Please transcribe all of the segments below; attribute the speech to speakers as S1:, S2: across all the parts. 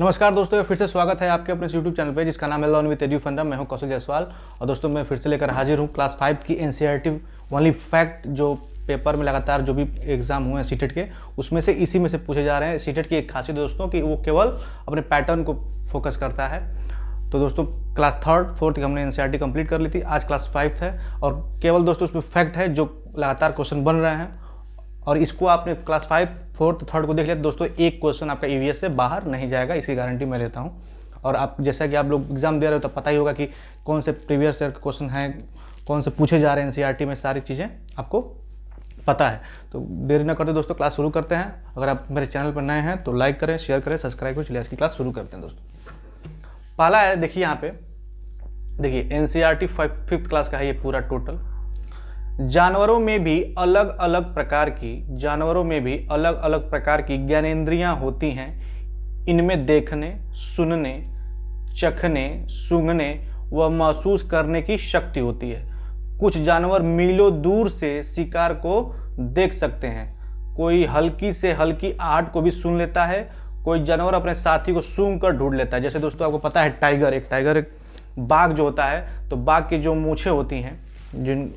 S1: नमस्कार दोस्तों, फिर से स्वागत है आपके अपने यूट्यूब चैनल पे जिसका नाम है लर्न विद एडू फंडा। मैं हूं कौशल जायसवाल और दोस्तों मैं फिर से लेकर हाजिर हूं क्लास 5 की एनसीईआरटी ओनली फैक्ट। जो पेपर में लगातार जो भी एग्जाम हुए हैं सीटेट के, उसमें से इसी में से पूछे जा रहे हैं। सीटेट की एक खासियत दोस्तों कि वो केवल अपने पैटर्न को फोकस करता है। तो दोस्तों क्लास 3rd 4th की हमने एनसीईआरटी कंप्लीट कर ली थी, आज क्लास 5 है और केवल दोस्तों उसमें फैक्ट है जो लगातार क्वेश्चन बन रहे हैं। और इसको आपने क्लास 5 4th 3rd को देख लिया दोस्तों, एक क्वेश्चन आपका ईवीएस से बाहर नहीं जाएगा, इसकी गारंटी मैं देता हूं। और आप जैसा कि आप लोग एग्जाम दे रहे हो तो पता ही होगा कि कौन से प्रीवियस ईयर के क्वेश्चन हैं, कौन से पूछे जा रहे हैं एनसीईआरटी में, सारी चीज़ें आपको पता है। तो देरी न करते दोस्तों क्लास शुरू करते हैं। अगर आप मेरे चैनल पर नए हैं तो लाइक करें, शेयर करें, सब्सक्राइब करें। चलिए आज की क्लास शुरू करते हैं दोस्तों। पहला है, देखिए यहाँ पे, देखिए एनसीईआरटी 5th क्लास का है ये पूरा टोटल। जानवरों में भी अलग अलग प्रकार की ज्ञानेंद्रियां होती हैं। इनमें देखने, सुनने, चखने, सूंघने व महसूस करने की शक्ति होती है। कुछ जानवर मीलों दूर से शिकार को देख सकते हैं। कोई हल्की से हल्की आहट को भी सुन लेता है। कोई जानवर अपने साथी को सूंघ कर ढूंढ लेता है। जैसे दोस्तों आपको पता है एक बाघ जो होता है, तो बाघ की जो मूछें होती हैं जिन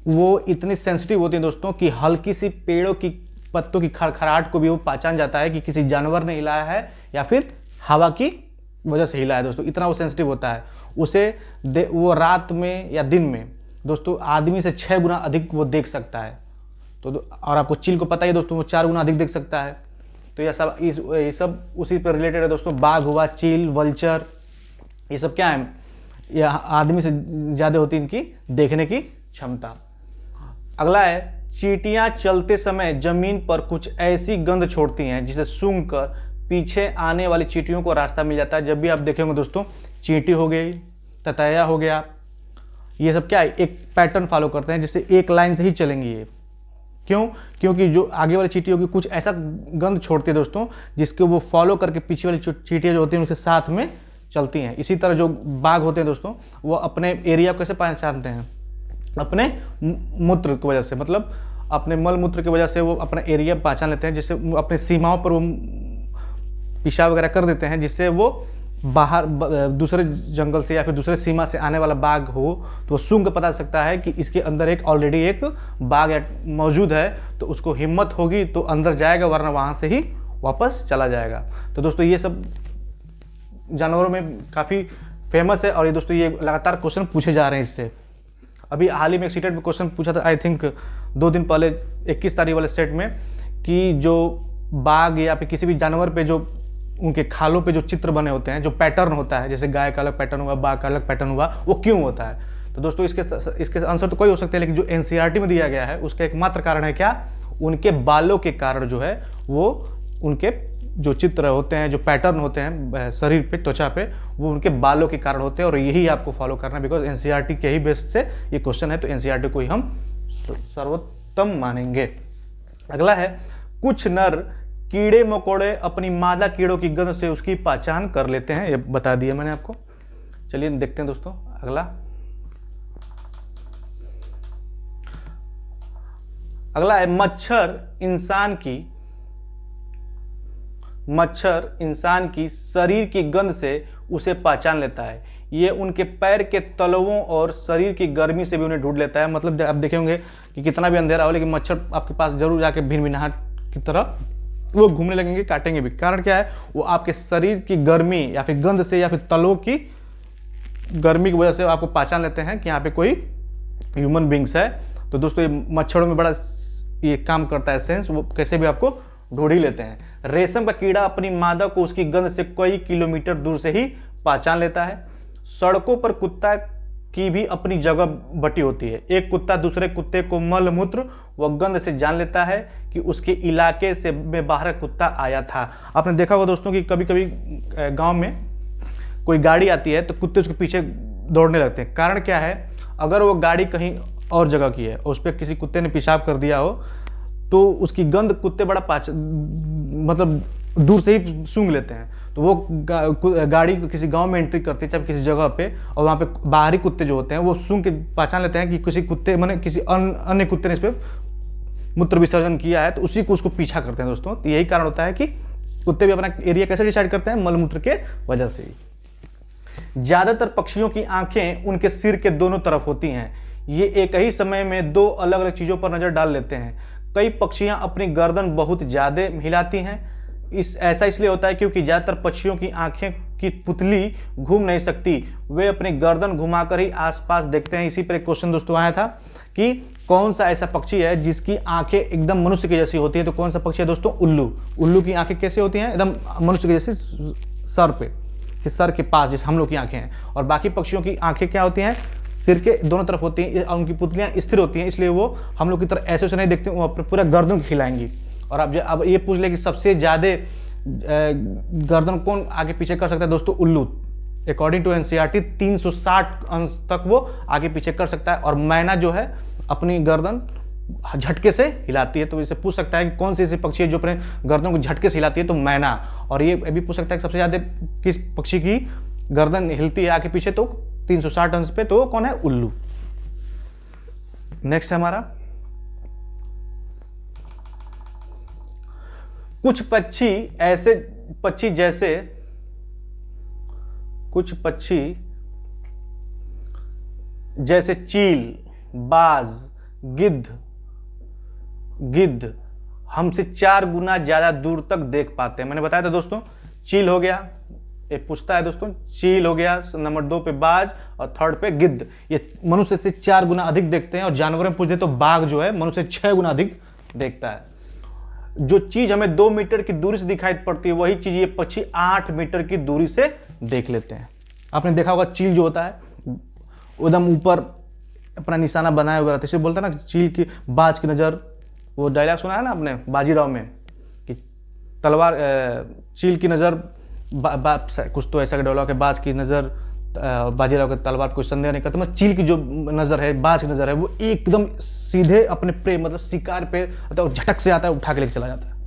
S1: वो इतनी सेंसिटिव होती है दोस्तों कि हल्की सी पेड़ों की पत्तों की खड़खड़ाहट को भी वो पहचान जाता है कि किसी जानवर ने हिलाया है या फिर हवा की वजह से हिलाया है। दोस्तों इतना वो सेंसिटिव होता है। वो रात में या दिन में दोस्तों आदमी से 6 गुना अधिक वो देख सकता है। तो और आपको चील को पता ही दोस्तों, वो 4 गुना अधिक देख सकता है। तो ये सब उसी पर रिलेटेड है दोस्तों। बाघ हुआ, चील, वल्चर, ये सब क्या है, ये आदमी से ज़्यादा होती है इनकी देखने की क्षमता। अगला है, चींटियां चलते समय जमीन पर कुछ ऐसी गंध छोड़ती हैं जिसे सूंघकर पीछे आने वाली चींटियों को रास्ता मिल जाता है। जब भी आप देखेंगे दोस्तों, चींटी हो गई, ततैया हो गया, ये सब क्या है, एक पैटर्न फॉलो करते हैं जिससे एक लाइन से ही चलेंगी ये। क्यों? क्योंकि जो आगे वाली चींटी होगी कुछ ऐसा गंध छोड़ती है दोस्तों जिसके वो फॉलो करके पीछे वाली चींटियां जो होती हैं उसके साथ में चलती हैं। इसी तरह जो बाघ होते हैं दोस्तों, वो अपने एरिया को कैसे पहचानते हैं, अपने मूत्र की वजह से, मतलब अपने मल मूत्र की वजह से वो अपना एरिया पहचान लेते हैं, जिससे अपने सीमाओं पर वो पेशाब वगैरह कर देते हैं, जिससे वो बाहर दूसरे जंगल से या फिर दूसरे सीमा से आने वाला बाघ हो तो वो सूंघ कर पता सकता है कि इसके अंदर ऑलरेडी एक बाघ मौजूद है, तो उसको हिम्मत होगी तो अंदर जाएगा, वरना वहाँ से ही वापस चला जाएगा। तो दोस्तों ये सब जानवरों में काफ़ी फेमस है और ये दोस्तों ये लगातार क्वेश्चन पूछे जा रहे हैं इससे। अभी हाल ही में सीटेट में क्वेश्चन पूछा था, आई थिंक 2 दिन पहले 21 तारीख वाले सेट में, कि जो बाघ या फिर किसी भी जानवर पे जो उनके खालों पे जो चित्र बने होते हैं, जो पैटर्न होता है, जैसे गाय का अलग पैटर्न हुआ, बाघ का अलग पैटर्न हुआ, वो क्यों होता है। तो दोस्तों इसके आंसर तो कोई हो सकते हैं, लेकिन जो एनसीईआरटी में दिया गया है उसका एकमात्र कारण है क्या, उनके बालों के कारण जो है वो उनके जो चित्र होते हैं, जो पैटर्न होते हैं शरीर पे, त्वचा पे, वो उनके बालों के कारण होते हैं। और यही आपको फॉलो करना है, बिकॉज एनसीईआरटी के ही बेस से ये क्वेश्चन है, तो एनसीईआरटी को ही हम सर्वोत्तम मानेंगे। अगला है, कुछ नर कीड़े मकोड़े अपनी मादा कीड़ों की गंध से उसकी पहचान कर लेते हैं। ये बता दिया मैंने आपको। चलिए देखते हैं दोस्तों अगला है, मच्छर इंसान की शरीर की गंध से उसे पहचान लेता है। ये उनके पैर के तलवों और शरीर की गर्मी से भी उन्हें ढूंढ लेता है। मतलब आप देखेंगे कि कितना भी अंधेरा हो, लेकिन मच्छर आपके पास जरूर जाके भिनभिनाहट की तरह वो घूमने लगेंगे, काटेंगे भी। कारण क्या है, वो आपके शरीर की गर्मी या फिर गंध से या फिर तलवों की गर्मी की वजह से आपको पहचान लेते हैं कि यहाँ पे कोई ह्यूमन बींग्स है। तो दोस्तों ये मच्छरों में बड़ा ये काम करता है सेंस, वो कैसे भी आपको ढूंढ ही लेते हैं। रेशम का कीड़ा अपनी मादा को उसकी गंध से कई किलोमीटर दूर से ही पहचान लेता है। सड़कों पर कुत्ता की भी अपनी जगह बटी होती है। एक कुत्ता दूसरे कुत्ते को मल मूत्र व गंध से जान लेता है कि उसके इलाके से में बाहर कुत्ता आया था। आपने देखा होगा दोस्तों कि कभी कभी गांव में कोई गाड़ी आती है तो कुत्ते उसके पीछे दौड़ने लगते हैं। कारण क्या है, अगर वो गाड़ी कहीं और जगह की है और उस पर किसी कुत्ते ने पेशाब कर दिया हो तो उसकी गंध कुत्ते बड़ा मतलब दूर से ही सूंघ लेते हैं। तो वो गाड़ी किसी गांव में एंट्री करती है, चाहे किसी जगह पे, और वहाँ पे बाहरी कुत्ते जो होते हैं वो सूंघ के पहचान लेते हैं कि किसी कुत्ते माने किसी अन्य कुत्ते ने इस पर मूत्र विसर्जन किया है, तो उसी को उसको पीछा करते हैं दोस्तों। तो यही कारण होता है कि कुत्ते भी अपना एरिया कैसे डिसाइड करते हैं? मलमूत्र के वजह से ही। ज्यादातर पक्षियों की आंखें उनके सिर के दोनों तरफ होती हैं। ये एक ही समय में दो अलग अलग चीजों पर नजर डाल लेते हैं। कई पक्षियां अपनी गर्दन बहुत ज्यादा हिलाती हैं। ऐसा इसलिए होता है क्योंकि ज्यादातर पक्षियों की आंखें की पुतली घूम नहीं सकती, वे अपनी गर्दन घुमाकर ही आसपास देखते हैं। इसी पर एक क्वेश्चन दोस्तों आया था कि कौन सा ऐसा पक्षी है जिसकी आंखें एकदम मनुष्य की जैसी होती है? तो कौन सा पक्षी है दोस्तों? उल्लू। उल्लू की आंखें कैसे होती हैं? एकदम मनुष्य की जैसी, सर पे, कि सर के पास जैसे हम लोग की आंखें हैं। और बाकी पक्षियों की आंखें क्या होती हैं? सिर के दोनों तरफ होती हैं, और उनकी पुतलियां स्थिर होती हैं, इसलिए वो हम लोग की तरह ऐसे नहीं देखते, वो अपने पूरा गर्दन खिलाएंगी। और अब ये पूछ ले कि सबसे ज्यादा गर्दन कौन आगे पीछे कर सकता है? दोस्तों उल्लू। अकॉर्डिंग टू एनसीईआरटी 360 अंश तक वो आगे पीछे कर सकता है। और मैना जो है अपनी गर्दन झटके से हिलाती है। तो इसे पूछ सकता है कि कौन सी ऐसी पक्षी है जो अपने गर्दन को झटके से हिलाती है? तो मैना। और ये भी पूछ सकता है कि सबसे ज्यादा किस पक्षी की गर्दन हिलती है आगे पीछे? तो 360 अंश पे, तो कौन है? उल्लू। नेक्स्ट है हमारा, कुछ पक्षी जैसे चील, बाज, गिद्ध हमसे 4 गुना ज्यादा दूर तक देख पाते हैं। मैंने बताया था दोस्तों, चील हो गया, एक पूछता है दोस्तों, चील हो गया, नंबर 2 पे बाज, और थर्ड पे गिद्ध। ये मनुष्य से 4 गुना अधिक देखते हैं। और जानवरों में पूछ दे तो बाघ जो है मनुष्य से 6 गुना अधिक देखता है। जो चीज हमें 2 मीटर की दूरी से दिखाई पड़ती है, वही चीज ये पक्षी 8 मीटर की दूरी से देख लेते हैं। आपने देखा होगा चील जो होता है एकदम ऊपर अपना निशाना बनाए हुए रहता है, इसे बोलता है ना चील की, बाज की नजर। वो डायलॉग सुना है ना आपने बाजीराव में कि तलवार, चील की नजर, कुछ तो ऐसा डायलॉग है, बाज की नजर बाजीराव के तलवार कोई संदेह नहीं करता। मतलब चील की जो नजर है, बाज की नजर है, वो एकदम सीधे अपने प्रे मतलब शिकार पे तो झटक से आता है, उठा के लेके चला जाता है।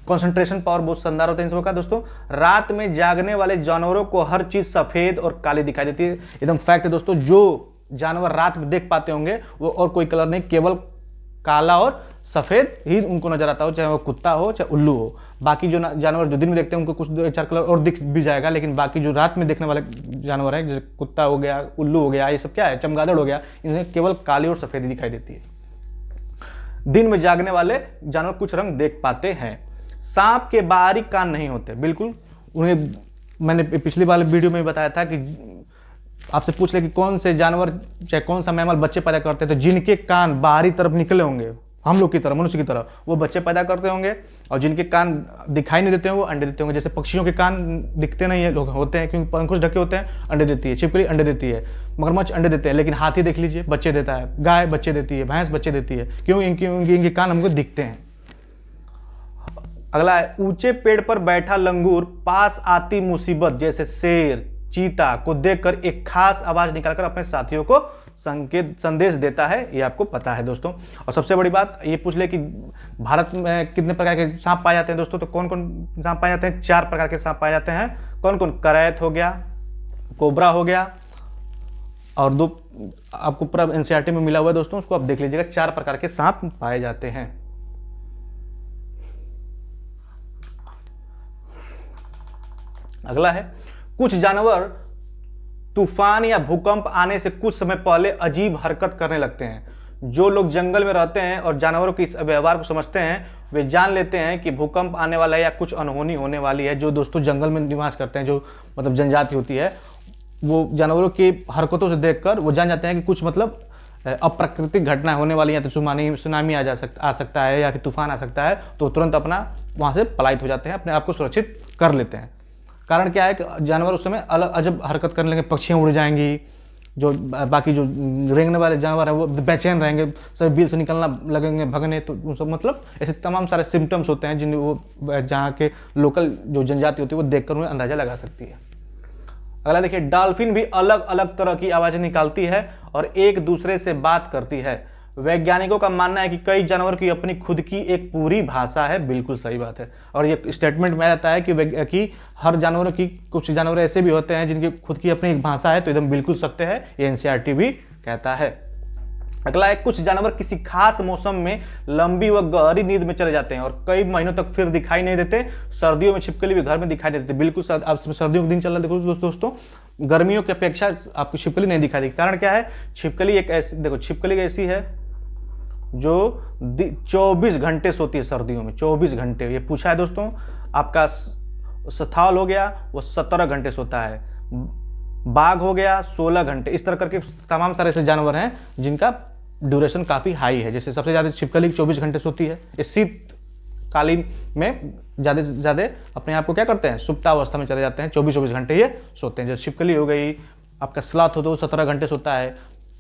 S1: कंसंट्रेशन पावर बहुत शानदार होता है इन सबका दोस्तों। रात में जागने वाले जानवरों को हर चीज सफेद और काली दिखाई देती है। एकदम फैक्ट है दोस्तों, जो जानवर रात में देख पाते होंगे वो और कोई कलर नहीं, केवल काला और सफेद ही उनको नजर आता हो, चाहे वो कुत्ता हो चाहे उल्लू हो। बाकी जो जानवर जो दिन में देखते हैं उनको कुछ 2-4 कलर और दिख भी जाएगा, लेकिन बाकी जो रात में देखने वाले जानवर हैं, जैसे कुत्ता हो गया, उल्लू हो गया, ये सब क्या है, चमगादड़ हो गया, इन्हें केवल काली और सफेद ही दिखाई देती है। दिन में जागने वाले जानवर कुछ रंग देख पाते हैं। सांप के बाहरी कान नहीं होते, बिल्कुल। उन्हें मैंने पिछली वाले वीडियो में बताया था कि आपसे पूछ ले कि कौन से जानवर चाहे कौन सा मैमल बच्चे पैदा करते हैं, तो जिनके कान बाहरी तरफ निकले होंगे, हम लोग की तरह, मनुष्य की तरह, वो बच्चे पैदा करते होंगे। और जिनके कान दिखाई नहीं देते हैं वो अंडे देते होंगे। जैसे पक्षियों के कान दिखते नहीं है, लोग होते हैं क्योंकि पंखुश ढके होते हैं, अंडे देती है। छिपकली अंडे देती है, मगरमच्छ अंडे देते हैं, लेकिन हाथी देख लीजिए बच्चे देता है, गाय बच्चे देती है, भैंस बच्चे देती है। क्यों? इनके कान हमको दिखते हैं। अगला है, ऊंचे पेड़ पर बैठा लंगूर पास आती मुसीबत जैसे शेर, चीता को देखकर एक खास आवाज निकालकर अपने साथियों को संदेश देता है। ये आपको पता है दोस्तों। और सबसे बड़ी बात ये पूछ ले कि भारत में कितने प्रकार के सांप पाए जाते हैं दोस्तों? तो कौन कौन सांप पाए जाते हैं? 4 प्रकार के सांप पाए जाते हैं। कौन कौन? करैत हो गया, कोबरा हो गया, और 2 आपको पूरा एनसीईआरटी में मिला हुआ है दोस्तों, उसको आप देख लीजिएगा। 4 प्रकार के सांप पाए जाते हैं। अगला है, कुछ जानवर तूफान या भूकंप आने से कुछ समय पहले अजीब हरकत करने लगते हैं। जो लोग जंगल में रहते हैं और जानवरों के इस व्यवहार को समझते हैं, वे जान लेते हैं कि भूकंप आने वाला है या कुछ अनहोनी होने वाली है। जो दोस्तों जंगल में निवास करते हैं, जो मतलब जनजाति होती है, वो जानवरों की हरकतों से देखकर वो जान जाते हैं कि कुछ मतलब अप्राकृतिक घटना होने वाली है, तो सुनामी आ सकता है या कि तूफान आ सकता है, तो तुरंत अपना वहाँ से पलायित हो जाते हैं, अपने आप को सुरक्षित कर लेते हैं। कारण क्या है कि जानवर उस समय अलग अजब हरकत करने लगे, पक्षियाँ उड़ जाएंगी, जो बाकी जो रेंगने वाले जानवर हैं वो बेचैन रहेंगे, सब बिल से निकलना लगेंगे, भगने, तो उन सब मतलब ऐसे तमाम सारे सिम्टम्स होते हैं जिन वो जहाँ के लोकल जो जनजाति होती है वो देखकर उन्हें अंदाजा लगा सकती है। अगला देखिए, डॉल्फिन भी अलग अलग तरह की आवाज़ें निकालती है और एक दूसरे से बात करती है। वैज्ञानिकों का मानना है कि कई जानवर की अपनी खुद की एक पूरी भाषा है। बिल्कुल सही बात है। और ये स्टेटमेंट में आता है कि हर जानवरों की, कुछ जानवर ऐसे भी होते हैं जिनकी खुद की अपनी एक भाषा है, तो एकदम बिल्कुल सत्य है, ये एनसीईआरटी भी कहता है। अगला है, कुछ जानवर किसी खास मौसम में लंबी व गहरी नींद में चले जाते हैं और कई महीनों तक फिर दिखाई नहीं देते। सर्दियों में छिपकली भी घर में दिखाई नहीं देती। बिल्कुल अब सर्दियों के दिन चल रहा है, देखो दोस्तों, गर्मियों की अपेक्षा आपको छिपकली नहीं दिखाई देगी। कारण क्या है, छिपकली एक ऐसी, देखो छिपकली ऐसी है जो 24 घंटे सोती है सर्दियों में, 24 घंटे। ये पूछा है दोस्तों। आपका सथाल हो गया, वो 17 घंटे सोता है। बाघ हो गया 16 घंटे। इस तरह करके तमाम सारे ऐसे जानवर हैं जिनका ड्यूरेशन काफ़ी हाई है। जैसे सबसे ज़्यादा छिपकली 24 घंटे सोती है। इस शीतकालीन में ज़्यादा से ज़्यादा अपने आप को क्या करते हैं, सुप्तावस्था में चले जाते हैं, 24 घंटे ये सोते हैं। जैसे छिपकली हो गई, आपका स्लॉथ हो तो 17 घंटे सोता है।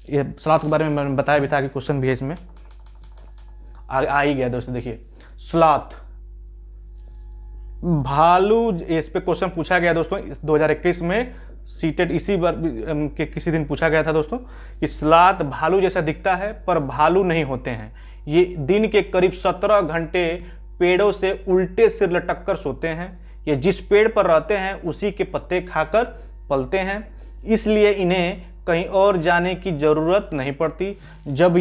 S1: ये स्लॉथ के बारे में मैंने बताया भी था कि क्वेश्चन भी है इसमें, आ ही गया दोस्तों। देखिए स्लॉथ, भालू, इस पे क्वेश्चन पूछा गया दोस्तों 2021 में सीटेट इसी बार के किसी दिन पूछा गया था दोस्तों कि स्लॉथ भालू जैसा दिखता है पर भालू नहीं होते हैं। ये दिन के करीब 17 घंटे पेड़ों से उल्टे सिर लटक कर सोते हैं। ये जिस पेड़ पर रहते हैं उसी के पत्ते खाकर पलते हैं, इसलिए इन्हें कहीं और जाने की ज़रूरत नहीं पड़ती। जब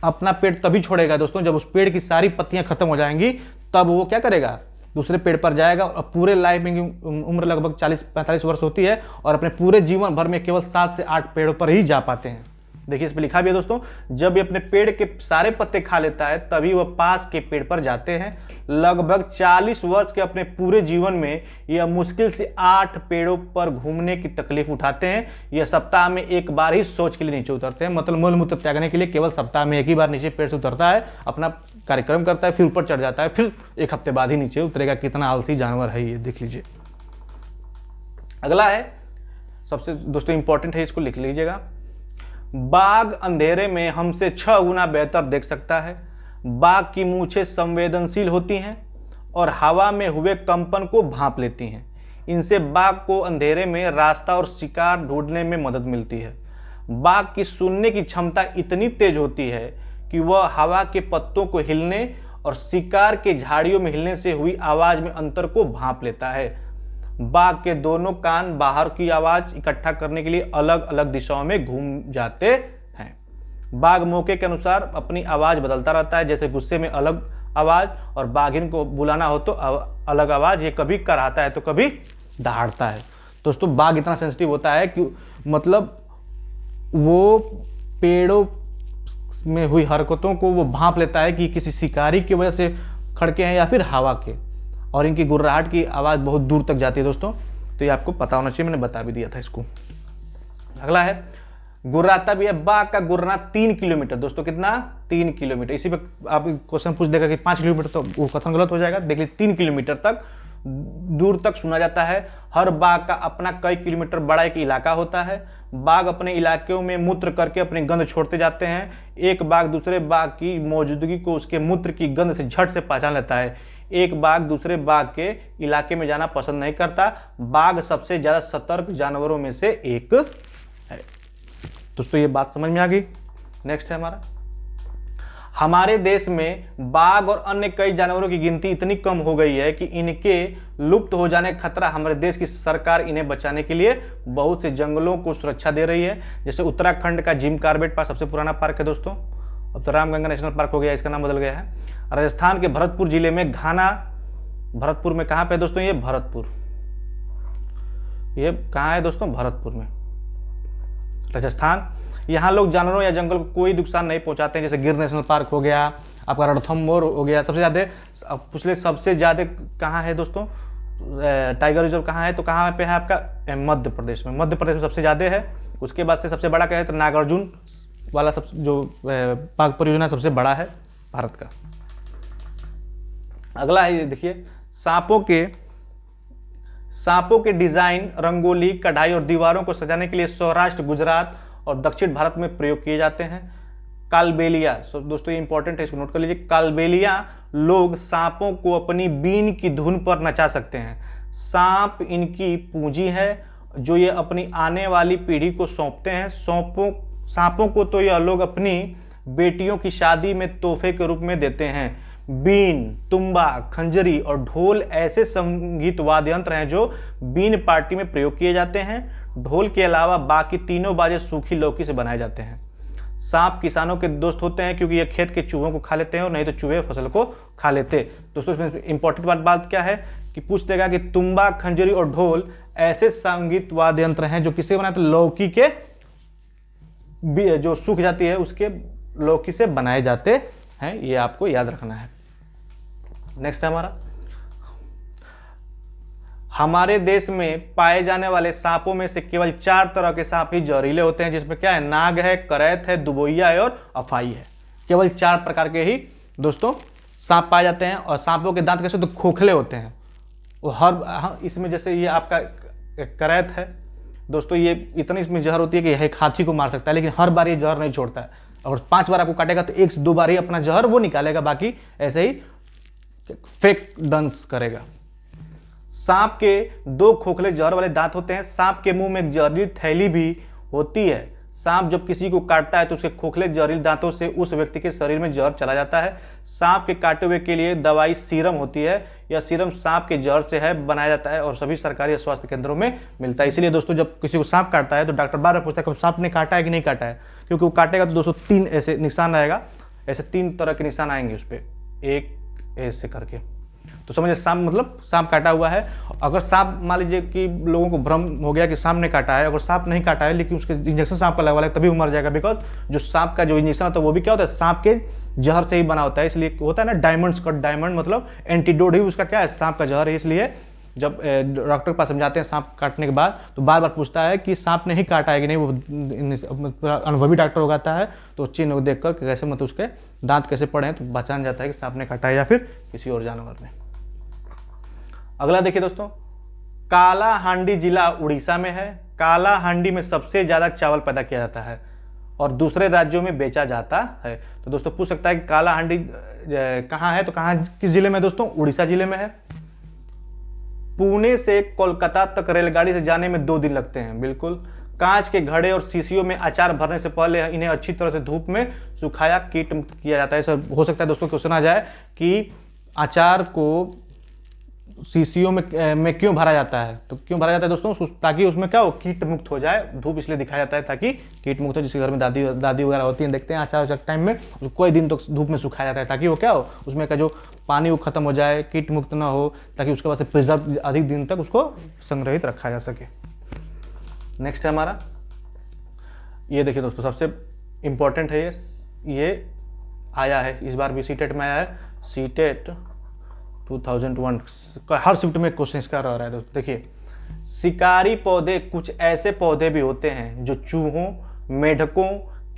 S1: अपना पेड़ तभी छोड़ेगा दोस्तों जब उस पेड़ की सारी पत्तियां खत्म हो जाएंगी, तब वो क्या करेगा, दूसरे पेड़ पर जाएगा। और पूरे लाइफ में उम्र लगभग 40-45 वर्ष होती है और अपने पूरे जीवन भर में केवल 7 से 8 पेड़ों पर ही जा पाते हैं। देखिए इस पे लिखा भी है दोस्तों, जब ये अपने पेड़ के सारे पत्ते खा लेता है तभी वह पास के पेड़ पर जाते हैं। लगभग 40 वर्ष के अपने पूरे जीवन में यह मुश्किल से 8 पेड़ों पर घूमने की तकलीफ उठाते हैं। यह सप्ताह में एक बार ही शौच के लिए नीचे उतरते हैं, मतलब मूल मूत्र त्यागने के लिए केवल सप्ताह में एक ही बार नीचे पेड़ से उतरता है, अपना कार्यक्रम करता है, फिर ऊपर चढ़ जाता है, फिर एक हफ्ते बाद ही नीचे उतरेगा। कितना आलसी जानवर है ये, देख लीजिए। अगला है, सबसे दोस्तों इंपॉर्टेंट है, इसको लिख लीजिएगा। बाघ अंधेरे में हमसे 6 गुना बेहतर देख सकता है। बाघ की मूछें संवेदनशील होती हैं और हवा में हुए कंपन को भांप लेती हैं। इनसे बाघ को अंधेरे में रास्ता और शिकार ढूंढने में मदद मिलती है। बाघ की सुनने की क्षमता इतनी तेज होती है कि वह हवा के पत्तों को हिलने और शिकार के झाड़ियों में हिलने से हुई आवाज में अंतर को भांप लेता है। बाघ के दोनों कान बाहर की आवाज इकट्ठा करने के लिए अलग अलग दिशाओं में घूम जाते हैं। बाघ मौके के अनुसार अपनी आवाज बदलता रहता है, जैसे गुस्से में अलग आवाज और बाघिन को बुलाना हो तो अलग आवाज। ये कभी कराहता है तो कभी दहाड़ता है। दोस्तों बाघ इतना सेंसिटिव होता है कि मतलब वो पेड़ों में हुई हरकतों को वो भांप लेता है कि किसी शिकारी की वजह से खड़के हैं या फिर हवा के, और इनकी गुर्राहट की आवाज़ बहुत दूर तक जाती है दोस्तों। तो ये आपको पता होना चाहिए, मैंने बता भी दिया था इसको। अगला है, गुर्राता भी है। बाघ का गुर्राना 3 किलोमीटर, दोस्तों कितना, 3 किलोमीटर। इसी पे आप क्वेश्चन पूछ देगा कि 5 किलोमीटर, तो वो कथन गलत हो जाएगा। देख लीजिए 3 किलोमीटर तक दूर तक सुना जाता है। हर बाघ का अपना कई किलोमीटर बड़ा एक इलाका होता है। बाघ अपने इलाकों में मूत्र करके अपनी गंध छोड़ते जाते हैं। एक बाघ दूसरे बाघ की मौजूदगी को उसके मूत्र की गंध से झट से पहचान लेता है। एक बाघ दूसरे बाघ के इलाके में जाना पसंद नहीं करता। बाघ सबसे ज्यादा सतर्क जानवरों में से एक है। दोस्तों ये बात समझ में आ गई। नेक्स्ट है हमारे देश में बाघ और अन्य कई जानवरों की गिनती इतनी कम हो गई है कि इनके लुप्त हो जाने का खतरा। हमारे देश की सरकार इन्हें बचाने के लिए बहुत से जंगलों को सुरक्षा दे रही है। जैसे उत्तराखंड का जिम कॉर्बेट पार्क सबसे पुराना पार्क है दोस्तों, अब तो रामगंगा नेशनल पार्क हो गया, इसका नाम बदल गया है। राजस्थान के भरतपुर जिले में घाना, भरतपुर में कहाँ पे दोस्तों, ये भरतपुर, ये कहाँ है दोस्तों, भरतपुर में, राजस्थान। यहाँ लोग जानवरों या जंगल को कोई नुकसान नहीं पहुंचाते हैं। जैसे गिर नेशनल पार्क हो गया, आपका रणथंभौर हो गया। सबसे ज़्यादा पिछले सबसे ज़्यादा कहाँ है दोस्तों, टाइगर रिजर्व कहाँ है, तो कहाँ पे है आपका, मध्य प्रदेश में। मध्य प्रदेश में सबसे ज़्यादा है। उसके बाद से सबसे बड़ा क्या है तो नागार्जुन वाला सब जो बाघ परियोजना सबसे बड़ा है भारत का। अगला है देखिए, सांपों के डिजाइन, रंगोली, कढ़ाई और दीवारों को सजाने के लिए सौराष्ट्र, गुजरात और दक्षिण भारत में प्रयोग किए जाते हैं। कालबेलिया, दोस्तों ये इंपॉर्टेंट है, इसको नोट कर लीजिए। कालबेलिया लोग सांपों को अपनी बीन की धुन पर नचा सकते हैं। सांप इनकी पूंजी है जो ये अपनी आने वाली पीढ़ी को सौंपते हैं। सांपों को तो यह लोग अपनी बेटियों की शादी में तोहफे के रूप में देते हैं। बीन, तुम्बा, खंजरी और ढोल ऐसे संगीत वाद्य यंत्र हैं जो बीन पार्टी में प्रयोग किए जाते हैं। ढोल के अलावा बाकी तीनों बाजे सूखी लौकी से बनाए जाते हैं। सांप किसानों के दोस्त होते हैं क्योंकि ये खेत के चूहों को खा लेते हैं और नहीं तो चूहे फसल को खा लेते। दोस्तों इसमें इंपॉर्टेंट बात क्या है कि पूछ देगा कि तुम्बा, खंजरी और ढोल ऐसे संगीत वाद्य यंत्र हैं जो किससे बनाए, तो लौकी के जो सूख जाती है उसके लौकी से बनाए जाते हैं, ये आपको याद रखना है। नेक्स्ट है हमारे देश में पाए जाने वाले सांपों में से केवल 4 तरह के सांप ही जहरीले होते हैं, जिसमें क्या है, नाग है, करैत है, दुबोइया है और अफाई है। केवल 4 प्रकार के ही दोस्तों सांप पाए जाते हैं। और सांपों के दांत कैसे, तो खोखले होते हैं। वो इसमें जैसे ये आपका करैत है दोस्तों, ये इतनी इसमें जहर होती है कि एक हाथी को मार सकता है, लेकिन हर बार ये जहर नहीं छोड़ता है। और 5 बार आपको काटेगा तो 1 से 2 बार ही अपना जहर वो निकालेगा, बाकी ऐसे ही फेक डंस करेगा। सांप के 2 खोखले जहर वाले दांत होते हैं। सांप के मुंह में एक जहरीली थैली भी होती है। सांप जब किसी को काटता है तो उसके खोखले जहरीले दांतों से उस व्यक्ति के शरीर में जहर चला जाता है। सांप के काटे हुए के लिए दवाई सीरम होती है। यह सीरम सांप के जहर से है बनाया जाता है और सभी सरकारी स्वास्थ्य केंद्रों में मिलता है। इसलिए दोस्तों जब किसी को सांप काटता है तो डॉक्टर बार बार पूछता है कि सांप ने काटा है कि नहीं काटा है, क्योंकि वो काटेगा तो दोस्तों 3 ऐसे निशान आएगा, ऐसे 3 तरह के निशान आएंगे उस पर, एक ऐसे करके। तो समझिए सांप मतलब सांप काटा हुआ है। अगर सांप मान लीजिए कि लोगों को भ्रम हो गया कि सांप ने काटा है, अगर सांप नहीं काटा है लेकिन उसके इंजेक्शन सांप का लगा है तभी वो मर जाएगा, बिकॉज जो सांप का जो इंजेक्शन होता है वो भी क्या होता है, सांप के जहर से ही बना होता है। इसलिए होता है ना डायमंड्स कट, डायमंड मतलब एंटीडोट ही उसका क्या है, सांप का जहर है। इसलिए जब डॉक्टर के पास समझाते हैं सांप काटने के बाद तो बार बार पूछता है कि सांप ने ही काटा है कि नहीं। वो अनुभवी डॉक्टर हो जाता है तो चिन्ह देख कर कैसे मतलब उसके दांत कैसे पड़े हैं तो पहचान जाता है कि सांप ने काटा है या फिर किसी और जानवर ने। अगला देखिए दोस्तों, कालाहांडी जिला उड़ीसा में है। कालाहांडी में सबसे ज्यादा चावल पैदा किया जाता है और दूसरे राज्यों में बेचा जाता है। तो दोस्तों पूछ सकता है कि कालाहांडी कहाँ है, तो कहाँ किस जिले में दोस्तों, उड़ीसा जिले में है। पुणे से कोलकाता तक रेलगाड़ी से जाने में 2 दिन लगते हैं, बिल्कुल। कांच के घड़े और शीशियों में अचार भरने से पहले इन्हें अच्छी तरह से धूप में सुखाया कीट मुक्त किया जाता है। ऐसा हो सकता है दोस्तों क्वेश्चन आ जाए कि अचार को शीशियों में क्यों भरा जाता है, तो क्यों भरा जाता है दोस्तों, ताकि उसमें क्या हो, कीट मुक्त हो जाए। धूप इसलिए दिखाया जाता है ताकि कीट मुक्त हो। जिसके घर में दादी वगैरह होती हैं, देखते हैं अचार टाइम में उसको कोई दिन तो धूप में सुखाया जाता है ताकि वो क्या हो, उसमें का जो पानी वो खत्म हो जाए, कीट मुक्त ना हो, ताकि उसके बाद से प्रिजर्व अधिक दिन तक उसको संग्रहित रखा जा सके। नेक्स्ट है हमारा, ये देखिए दोस्तों सबसे इंपॉर्टेंट है ये आया है इस बार भी सीटेट में आया है, सीटेट 2001 हर शिफ्ट में क्वेश्चन इसका रह रहा है दोस्तों। देखिए, शिकारी पौधे कुछ ऐसे पौधे भी होते हैं जो चूहों, मेढकों,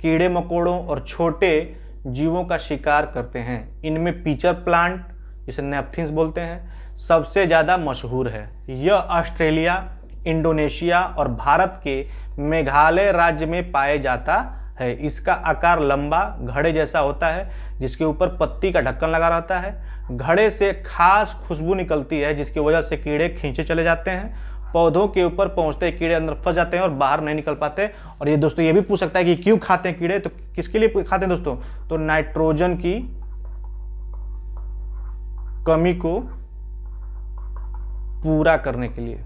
S1: कीड़े मकोड़ों और छोटे जीवों का शिकार करते हैं। इनमें पीचर प्लांट, जिसे नेपथिन्स बोलते हैं, सबसे ज़्यादा मशहूर है। यह ऑस्ट्रेलिया, इंडोनेशिया और भारत के मेघालय राज्य में पाया जाता है। इसका आकार लंबा घड़े जैसा होता है जिसके ऊपर पत्ती का ढक्कन लगा रहता है। घड़े से खास खुशबू निकलती है जिसकी वजह से कीड़े खींचे चले जाते हैं। पौधों के ऊपर पहुंचते कीड़े अंदर फंस जाते हैं और बाहर नहीं निकल पाते। और ये दोस्तों ये भी पूछ सकता है कि क्यों खाते हैं कीड़े, तो किसके लिए खाते हैं दोस्तों, तो नाइट्रोजन की कमी को पूरा करने के लिए।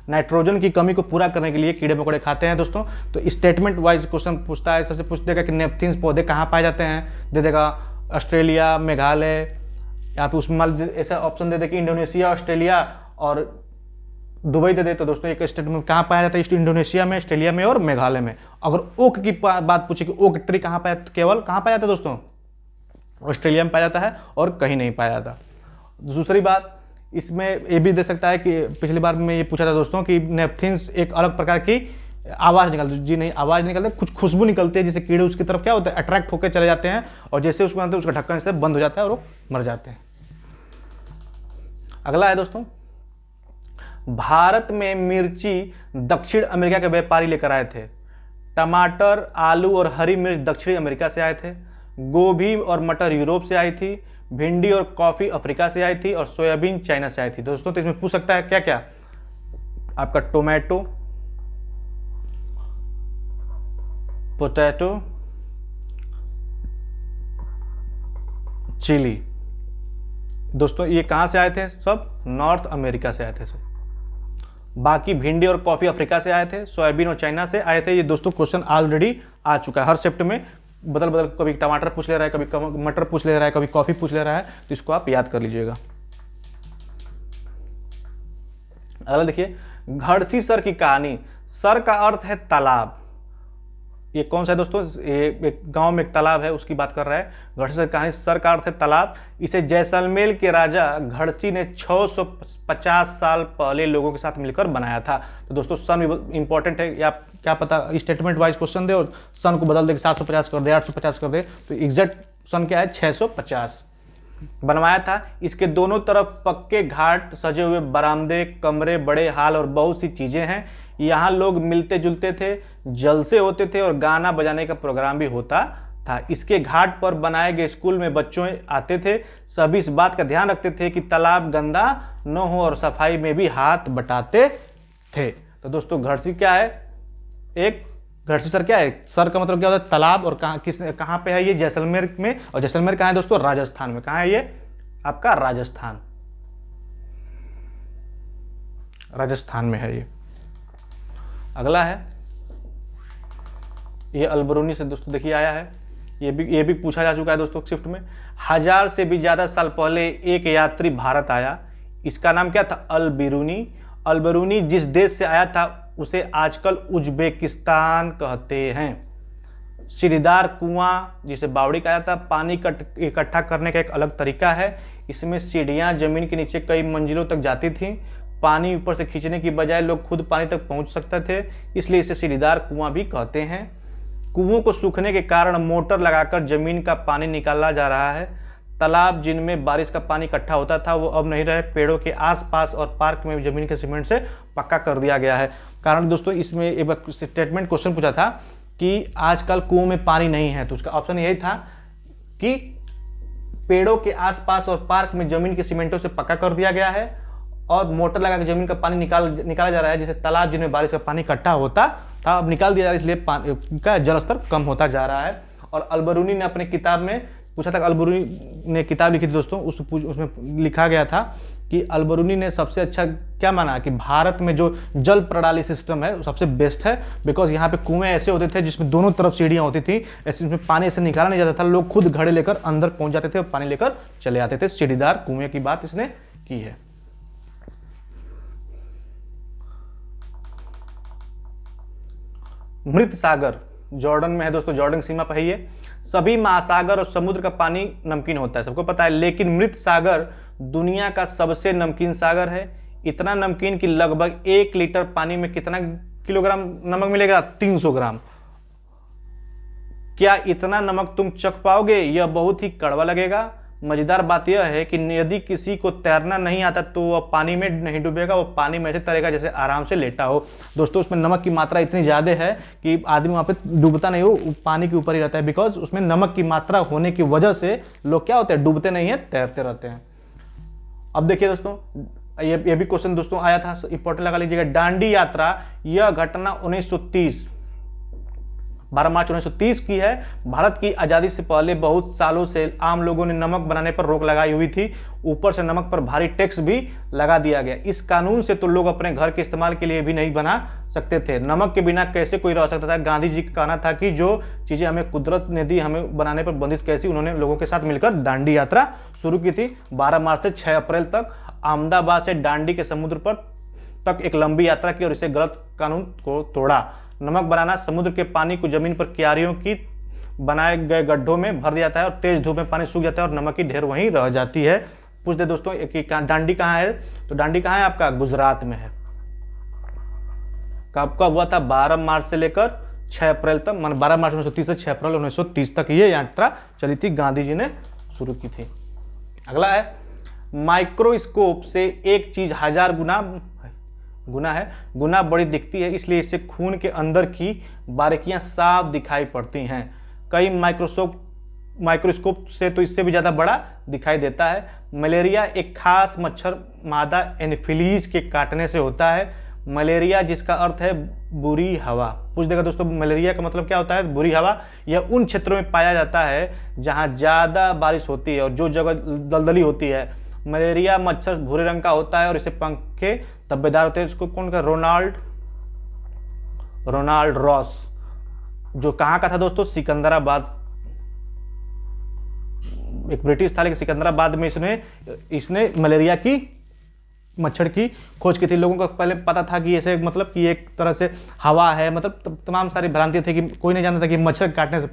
S1: नाइट्रोजन की कमी को पूरा करने के लिए कीड़े मकोड़े खाते हैं दोस्तों। तो स्टेटमेंट वाइज क्वेश्चन पूछता है, सबसे पूछ देगा कि नेपथिन्स पौधे कहाँ पाए जाते हैं, दे देगा ऑस्ट्रेलिया, मेघालय, यहाँ पे उसमें मान ऐसा ऑप्शन दे दे कि इंडोनेशिया, ऑस्ट्रेलिया और दुबई दे दे। तो दोस्तों एक स्टेटमेंट कहाँ पाया जाता है, इंडोनेशिया में, ऑस्ट्रेलिया में और मेघालय में। अगर ओक की बात पूछे कि ओक ट्री कहाँ पाया, केवल कहाँ पाया जाता है दोस्तों, ऑस्ट्रेलिया में पाया जाता है और कहीं नहीं पाया जाता। दूसरी बात इसमें ये भी दे सकता है कि पिछली बार में ये पूछा था दोस्तों कि नेपथिन्स एक अलग प्रकार की आवाज़ निकलती, जी नहीं आवाज़ निकलती है, कुछ खुशबू निकलती है जिससे कीड़े उसकी तरफ क्या होता है, अट्रैक्ट होकर चले जाते हैं और जैसे उसको अंदर उसका ढक्कन से बंद हो जाता है और वो मर जाते हैं। अगला है दोस्तों, भारत में मिर्ची दक्षिण अमेरिका के व्यापारी लेकर आए थे। टमाटर, आलू और हरी मिर्च दक्षिण अमेरिका से आए थे। गोभी और मटर यूरोप से आई थी। भिंडी और कॉफी अफ्रीका से आई थी और सोयाबीन चाइना से आई थी। दोस्तों तो इसमें पूछ सकता है क्या क्या, आपका टोमेटो, पोटैटो, चिली। दोस्तों ये कहां से आए थे, सब नॉर्थ अमेरिका से आए थे। बाकी भिंडी और कॉफ़ी अफ्रीका से आए थे, सोयाबीन और चाइना से आए थे। ये दोस्तों क्वेश्चन ऑलरेडी आ चुका है, हर शिफ्ट में बदल बदल, कभी टमाटर पूछ ले रहा है, कभी मटर पूछ ले रहा है, कभी कॉफ़ी पूछ ले रहा है, तो इसको आप याद कर लीजिएगा। अगला देखिए, घड़सी सर की कहानी। सर का अर्थ है तालाब। ये कौन सा है दोस्तों? ये एक गांव में एक तालाब है, उसकी बात कर रहा है। घड़सी सर की कहानी, सर का अर्थ है तालाब। इसे जैसलमेर के राजा घड़सी ने 650 साल पहले लोगों के साथ मिलकर बनाया था। तो दोस्तों सन इंपॉर्टेंट है, या क्या पता स्टेटमेंट वाइज क्वेश्चन दे और सन को बदल दे, 750 कर दे, 850 कर दे, तो एग्जैक्ट सन क्या है? 650 बनवाया था। इसके दोनों तरफ पक्के घाट, सजे हुए बरामदे, कमरे, बड़े हाल और बहुत सी चीजें हैं। यहाँ लोग मिलते जुलते थे, जलसे होते थे और गाना बजाने का प्रोग्राम भी होता था। इसके घाट पर बनाए गए स्कूल में बच्चों आते थे। सभी इस बात का ध्यान रखते थे कि तालाब गंदा न हो और सफाई में भी हाथ बटाते थे। तो दोस्तों घड़सी क्या है? एक घड़सी सर क्या है? सर का मतलब क्या होता है? तालाब। और कहाँ पे है ये? जैसलमेर में। और जैसलमेर कहाँ है दोस्तों? राजस्थान में। कहाँ है ये? आपका राजस्थान, राजस्थान में है ये। अगला है, ये अलबरूनी से दोस्तों देखिए आया है। ये भी पूछा जा चुका है दोस्तों शिफ्ट में। 1000 से भी ज्यादा साल पहले एक यात्री भारत आया। इसका नाम क्या था? अलबरूनी। अलबरूनी जिस देश से आया था उसे आजकल उज्बेकिस्तान कहते हैं। सीढ़ीदार कुआं, जिसे बावड़ी कहा जाता है, पानी इकट्ठा करने का एक अलग तरीका है। इसमें सीढ़ियां जमीन के नीचे कई मंजिलों तक जाती थीं। पानी ऊपर से खींचने की बजाय लोग खुद पानी तक पहुंच सकते थे, इसलिए इसे सीढ़ीदार कुआं भी कहते हैं। कुओं को सूखने के कारण मोटर लगाकर जमीन का पानी निकाला जा रहा है। तालाब जिनमें बारिश का पानी इकट्ठा होता था वो अब नहीं रहे। पेड़ों के आसपास और पार्क में जमीन के सीमेंट से पक्का कर दिया गया है। कारण दोस्तों इसमें एक स्टेटमेंट क्वेश्चन पूछा था कि आजकल कुओं में पानी नहीं है, तो उसका ऑप्शन यही था कि पेड़ों के आसपास और पार्क में जमीन के सीमेंटों से पक्का कर दिया गया है और मोटर लगा के जमीन का पानी निकाला जा रहा है। जैसे तालाब जिनमें बारिश का पानी इकट्ठा होता था अब निकाल दिया जा रहा है, इसलिए पानी का जलस्तर कम होता जा रहा है। और अलबरूनी ने अपने किताब में पूछा था, अलबरूनी ने किताब लिखी थी दोस्तों, उसमें लिखा गया था कि अलबरूनी ने सबसे अच्छा क्या माना कि भारत में जो जल प्रणाली सिस्टम है वो सबसे बेस्ट है। बिकॉज यहाँ पे कुएं ऐसे होते थे जिसमें दोनों तरफ सीढ़ियाँ होती थी, ऐसे इसमें पानी ऐसे निकाला नहीं जाता था, लोग खुद घड़े लेकर अंदर पहुंच जाते थे और पानी लेकर चले आते थे। सीढ़ीदार कुएं की बात इसने की है। मृत सागर जॉर्डन में है दोस्तों, जॉर्डन सीमा पर है ये। सभी महासागर और समुद्र का पानी नमकीन होता है, सबको पता है, लेकिन मृत सागर दुनिया का सबसे नमकीन सागर है। इतना नमकीन कि लगभग 1 लीटर पानी में कितना किलोग्राम नमक मिलेगा? 300 ग्राम। क्या इतना नमक तुम चख पाओगे? यह बहुत ही कड़वा लगेगा। मजेदार बात यह है कि यदि किसी को तैरना नहीं आता तो वह पानी में नहीं डूबेगा, वो पानी में ऐसे तैरेगा जैसे आराम से लेटा हो। दोस्तों उसमें नमक की मात्रा इतनी ज़्यादा है कि आदमी वहाँ पे डूबता नहीं हो, पानी के ऊपर ही रहता है। बिकॉज उसमें नमक की मात्रा होने की वजह से लोग क्या होते हैं? डूबते नहीं है, तैरते रहते हैं। अब देखिए दोस्तों, ये भी क्वेश्चन दोस्तों आया था, इंपॉर्टेंट लगा लीजिएगा। दांडी यात्रा, यह घटना 1930 12 मार्च 1930 की है। भारत की आज़ादी से पहले बहुत सालों से आम लोगों ने नमक बनाने पर रोक लगाई हुई थी। ऊपर से नमक पर भारी टैक्स भी लगा दिया गया। इस कानून से तो लोग अपने घर के इस्तेमाल के लिए भी नहीं बना सकते थे। नमक के बिना कैसे कोई रह सकता था? गांधी जी का कहना था कि जो चीज़ें हमें कुदरत ने दी, हमें बनाने पर बंदिश कैसी? उन्होंने लोगों के साथ मिलकर दांडी यात्रा शुरू की थी। 12 मार्च से 6 अप्रैल तक अहमदाबाद से दांडी के समुद्र पर तक एक लंबी यात्रा की और इसे गलत कानून को तोड़ा। नमक बनाना, समुद्र के पानी को जमीन पर क्यारियों की बनाए गए गड्ढों में भर दिया जाता है और तेज धूप में पानी सूख जाता है और नमक की ढेर वहीं रह जाती है। पूछ दे दोस्तों कि दांडी कहाँ है? तो दांडी कहाँ है? आपका गुजरात में है। कब हुआ था? 12 मार्च से लेकर 6 अप्रैल तक, मान 12 मार्च 1930 से 6 अप्रैल 1930 तक ये यात्रा चली थी, गांधी जी ने शुरू की थी। अगला है, माइक्रोस्कोप से एक चीज 1000 गुना बड़ी दिखती है, इसलिए इससे खून के अंदर की बारीकियां साफ दिखाई पड़ती हैं। कई माइक्रोस्कोप से तो इससे भी ज़्यादा बड़ा दिखाई देता है। मलेरिया एक खास मच्छर मादा एनोफिलीज के काटने से होता है। मलेरिया जिसका अर्थ है बुरी हवा। पूछ देगा दोस्तों मलेरिया का मतलब क्या होता है? बुरी हवा। यह उन क्षेत्रों में पाया जाता है जहां ज़्यादा बारिश होती है और जो जगह दलदली होती है मलेरिया मच्छर भूरे रंग का होता है और इसे पंखे धब्बेदार होते हैं। इसको कौन का, रोनाल्ड रॉस, जो कहाँ का था दोस्तों, सिकंदराबाद, एक ब्रिटिश था लेकिन सिकंदराबाद में इसने मलेरिया की मच्छर की खोज की थी। लोगों को पहले पता था कि ऐसे मतलब कि एक तरह से हवा है, मतलब तमाम सारी भ्रांतियां थी कि कोई नहीं जानता था कि मच्छर काटने से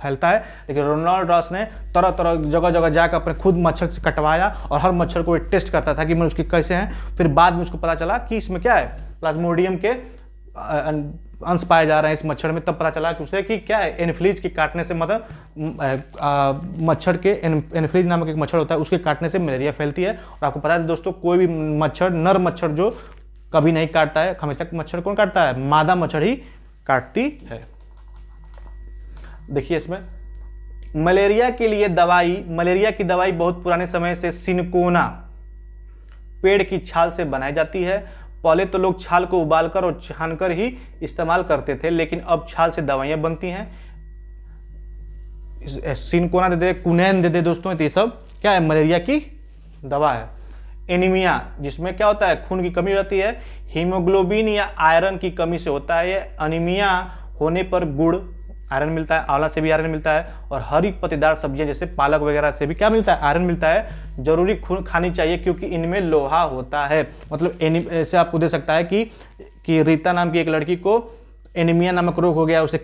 S1: फैलता है। लेकिन रोनाल्ड रॉस ने तरह तरह जगह जगह जाकर अपने खुद मच्छर से कटवाया और हर मच्छर को टेस्ट करता था कि मैं उसके कैसे हैं। फिर बाद में उसको पता चला कि इसमें क्या है, प्लाज्मोडियम के अंश पाए जा रहे हैं इस मच्छर में। तब पता चला कि उसे कि क्या है, एनफ्लीज के काटने से, मतलब मच्छर के एनफ्लीज नामक एक मच्छर होता है, उसके काटने से मलेरिया फैलती है। और आपको पता है दोस्तों, कोई भी मच्छर, नर मच्छर जो कभी नहीं काटता है, हमेशा मच्छर कौन काटता है, मादा मच्छर ही काटती है। देखिए इसमें मलेरिया के लिए दवाई, मलेरिया की दवाई बहुत पुराने समय से सिनकोना पेड़ की छाल से बनाई जाती है। पहले तो लोग छाल को उबालकर और छानकर ही इस्तेमाल करते थे, लेकिन अब छाल से दवाइयां बनती हैं। सिनकोना दे दे, कुनैन दे दे दोस्तों, तो ये सब क्या है, मलेरिया की दवा है। एनीमिया, जिसमें क्या होता है, खून की कमी होती है, हीमोग्लोबिन या आयरन की कमी से होता है। ये अनीमिया होने पर गुड़ आयरन मिलता है, आंवला से भी आयरन मिलता है, और हरी पत्तेदार सब्जियां जैसे पालक वगैरह से भी क्या मिलता है, आयरन मिलता है। जरूरी खून खानी चाहिए क्योंकि इनमें लोहा होता है। मतलब ऐसे आपको दे सकता है कि रीता नाम की एक लड़की को एनीमिया नामक रोग हो गया, उसे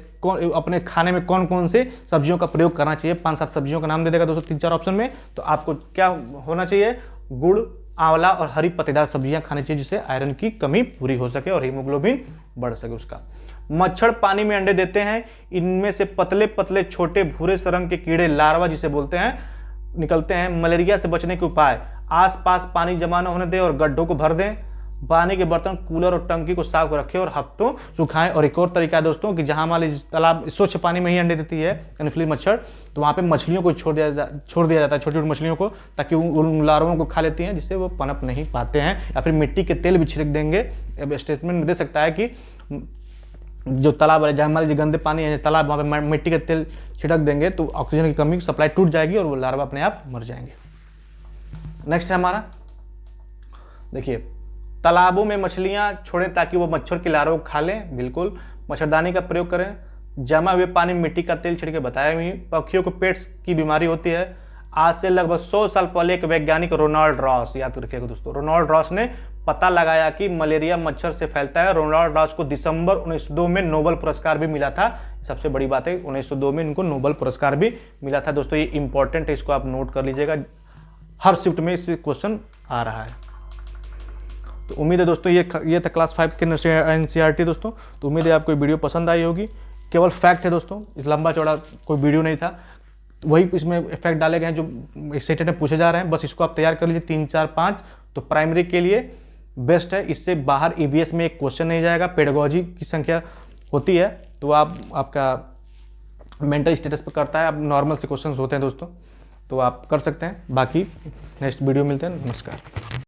S1: अपने खाने में कौन कौन से सब्जियों का प्रयोग करना चाहिए, 5-7 सब्जियों का नाम दे देगा दोस्तों, 3-4 ऑप्शन में। तो आपको क्या होना चाहिए, गुड़, आंवला और हरी पत्तेदार सब्जियां खानी चाहिए, जिससे आयरन की कमी पूरी हो सके और हीमोग्लोबिन बढ़ सके उसका। मच्छर पानी में अंडे देते हैं, इनमें से पतले पतले छोटे भूरे से रंग के कीड़े, लार्वा जिसे बोलते हैं, निकलते हैं। मलेरिया से बचने के उपाय, आसपास पानी जमा न होने दें और गड्ढों को भर दें। पानी के बर्तन, कूलर और टंकी को साफ रखें और हफ्तों सुखाएं। और एक और तरीका है दोस्तों कि जहां मान लीजिए तालाब स्वच्छ पानी में ही अंडे देती है एनोफिलीज मच्छर, तो वहां पे मछलियों को छोड़ दिया जाता है, छोटी छोटी मछलियों को, ताकि उन लार्वों को खा लेती हैं, जिससे वो पनप नहीं पाते हैं। या फिर मिट्टी के तेल भी छिड़क देंगे। अब स्टेटमेंट दे सकता है कि जो तालाब है, जहाँ मान लीजिए गंदे पानी है तालाब, वहाँ पे मिट्टी का तेल छिड़क देंगे तो ऑक्सीजन की कमी, सप्लाई टूट जाएगी और वो लार्वा अपने आप मर जाएंगे। नेक्स्ट है हमारा, देखिए, तालाबों में मछलियां छोड़ें ताकि वो मच्छर के लार्वा को खा लें। बिल्कुल। मच्छरदानी का प्रयोग करें। जमा हुए पानी में मिट्टी का तेल छिड़के, बताया हुई। पक्षियों को पेट्स की बीमारी होती है। आज से लगभग 100 साल पहले एक वैज्ञानिक रोनाल्ड रॉस, याद रखिएगा दोस्तों, रोनाल्ड रॉस ने पता लगाया कि मलेरिया मच्छर से फैलता है। रोनाल्ड रॉस को दिसंबर 1902 में नोबेल पुरस्कार भी मिला था। सबसे बड़ी बात है, 1902 में इनको नोबेल पुरस्कार भी मिला था दोस्तों। ये इंपॉर्टेंट है, इसको आप नोट कर लीजिएगा, हर शिफ्ट में इस क्वेश्चन आ रहा है। तो उम्मीद है दोस्तों ये था क्लास 5 के एनसीईआरटी दोस्तों। तो उम्मीद है आपको वीडियो पसंद आई होगी। केवल फैक्ट है दोस्तों, इस लंबा चौड़ा कोई वीडियो नहीं था, वही इसमें इफेक्ट डाले गए हैं जो सेटेड में पूछे जा रहे हैं। बस इसको आप तैयार कर लीजिए, 3, 4, 5 तो प्राइमरी के लिए बेस्ट है। इससे बाहर ईवीएस में एक क्वेश्चन नहीं जाएगा। पेडागोजी की संख्या होती है तो आपका मेंटल स्टेटस पर करता है, अब नॉर्मल से क्वेश्चन होते हैं दोस्तों, तो आप कर सकते हैं। बाकी नेक्स्ट वीडियो मिलते हैं। नमस्कार।